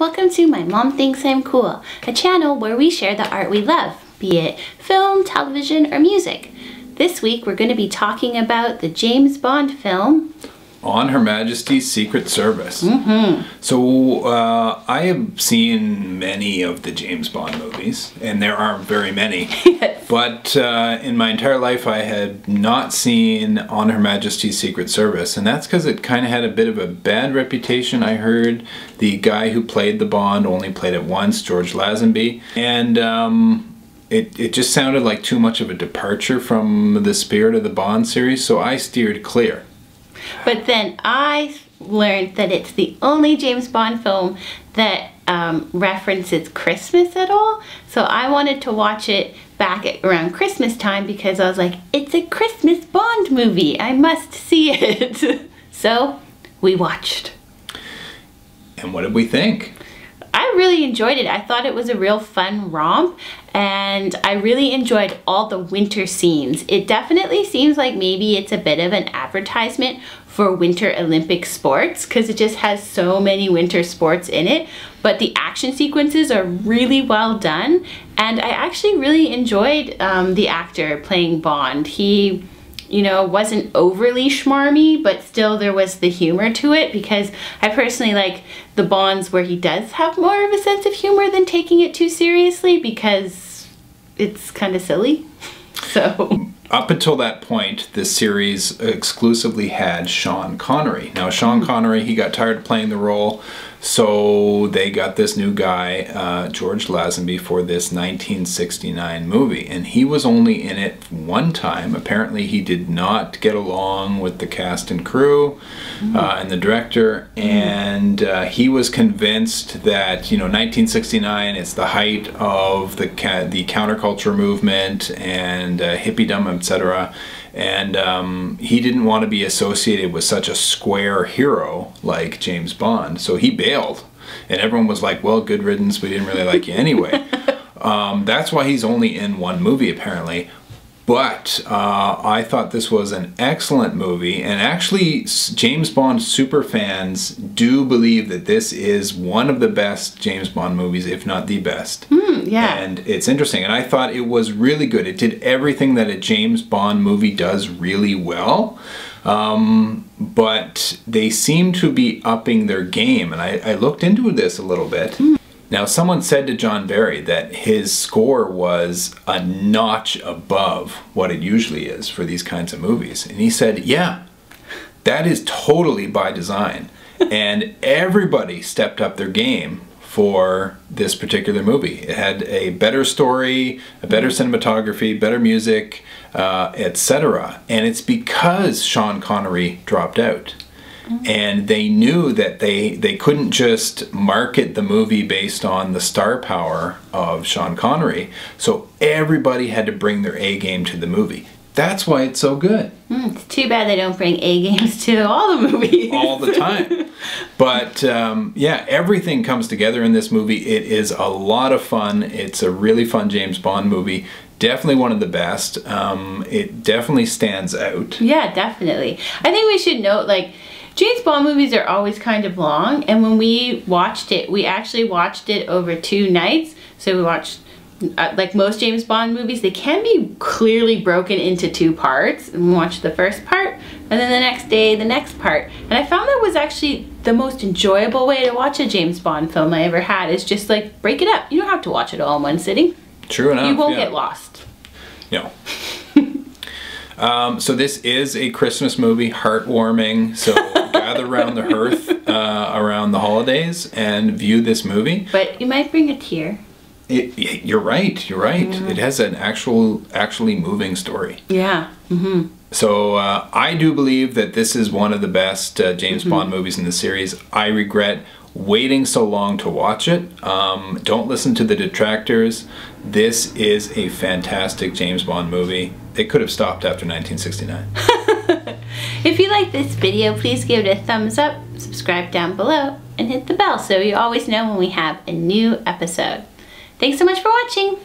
Welcome to My Mom Thinks I'm Cool, a channel where we share the art we love, be it film, television, or music. This week we're going to be talking about the James Bond film, On Her Majesty's Secret Service. Mm-hmm. So I have seen many of the James Bond movies, and there aren't very many. Yes. But in my entire life I had not seen On Her Majesty's Secret Service, and that's because it kind of had a bit of a bad reputation. I heard the guy who played the Bond only played it once, George Lazenby, and it just sounded like too much of a departure from the spirit of the Bond series, so I steered clear. But then I learned that it's the only James Bond film that references Christmas at all. So I wanted to watch it back at around Christmas time because I was like, it's a Christmas Bond movie. I must see it. So we watched. And what did we think? I really enjoyed it. I thought it was a real fun romp, and I really enjoyed all the winter scenes. It definitely seems like maybe it's a bit of an advertisement for Winter Olympic sports because it just has so many winter sports in it, but the action sequences are really well done, and I actually really enjoyed the actor playing Bond. He, you know, wasn't overly schmarmy, but still there was the humor to it, because I personally like the Bonds where he does have more of a sense of humor than taking it too seriously, because it's kind of silly. So up until that point, the series exclusively had Sean Connery. Now Sean Connery, he got tired of playing the role, so they got this new guy, George Lazenby, for this 1969 movie, and he was only in it one time. Apparently he did not get along with the cast and crew and the director, and he was convinced that, you know, 1969 is the height of the counterculture movement and hippiedom, etc. And he didn't want to be associated with such a square hero like James Bond, so he bailed. And everyone was like, well, good riddance, we didn't really like you anyway. That's why he's only in one movie, apparently. But I thought this was an excellent movie, and actually James Bond superfans do believe that this is one of the best James Bond movies, if not the best. Yeah. And it's interesting, and I thought it was really good. It did everything that a James Bond movie does really well, but they seem to be upping their game, and I looked into this a little bit. Now, someone said to John Barry that his score was a notch above what it usually is for these kinds of movies. And he said, yeah, that is totally by design. And everybody stepped up their game for this particular movie. It had a better story, a better cinematography, better music, etc. And it's because Sean Connery dropped out. And they knew that they couldn't just market the movie based on the star power of Sean Connery, so everybody had to bring their A game to the movie. That's why it's so good. It's too bad they don't bring A games to all the movies. All the time. But yeah, everything comes together in this movie. It is a lot of fun. It's a really fun James Bond movie. Definitely one of the best. It definitely stands out. Yeah, definitely. I think we should note, like, James Bond movies are always kind of long, and when we watched it, we actually watched it over 2 nights. So we watched, like most James Bond movies, they can be clearly broken into 2 parts. And we watched the first part, and then the next day, the next part. And I found that was actually the most enjoyable way to watch a James Bond film I ever had, is just like break it up. You don't have to watch it all in one sitting. True enough. You won't get lost. No. So this is a Christmas movie, heartwarming, so gather around the hearth around the holidays and view this movie. But you might bring a tear. You're right, you're right. It has an actually moving story. Yeah. So I do believe that this is one of the best James Bond movies in the series. I regret waiting so long to watch it. Don't listen to the detractors. This is a fantastic James Bond movie. They could have stopped after 1969. If you like this video, please give it a thumbs up, subscribe down below, and hit the bell so you always know when we have a new episode. Thanks so much for watching!